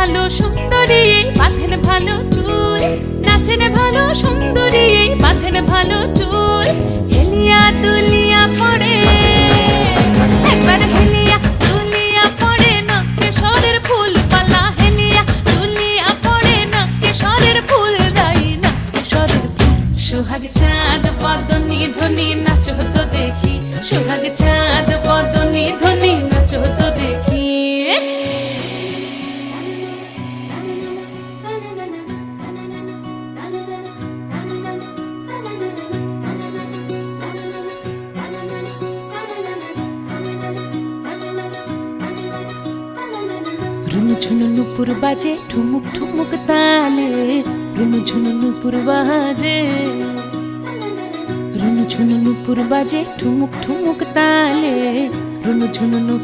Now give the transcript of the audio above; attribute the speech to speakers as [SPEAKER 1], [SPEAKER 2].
[SPEAKER 1] ভালো সুন্দরী বাঁধেন ভালো চুল, নাচেন ভালো সুন্দরী বাঁধেন ভালো চুল। হেলিয়া দুলিয়া পড়ে একবার হেলিয়া দুলিয়া পড়ে নকেশ্বরের ফুল পালা, হেলিয়া দুলিয়া পড়ে নকেশ্বরের ফুল রাই নকেশ্বরের ফুল। সোহাগ চাঁদ বদনি ধ্বনি নাচো তো দেখি, সোহাগ চাঁদ বদনি ধ্বনি নাচো তো দেখি। রুনু ঝুনু নুপুর বাজে ঠুমুক ঠুমুক তালে, রুনু ঝুনু নুপুর বাজে, রুনু ঝুনু নুপুর বাজে ঠুমুক ঠুমুক তালে, রুনু ঝুনু নুপুর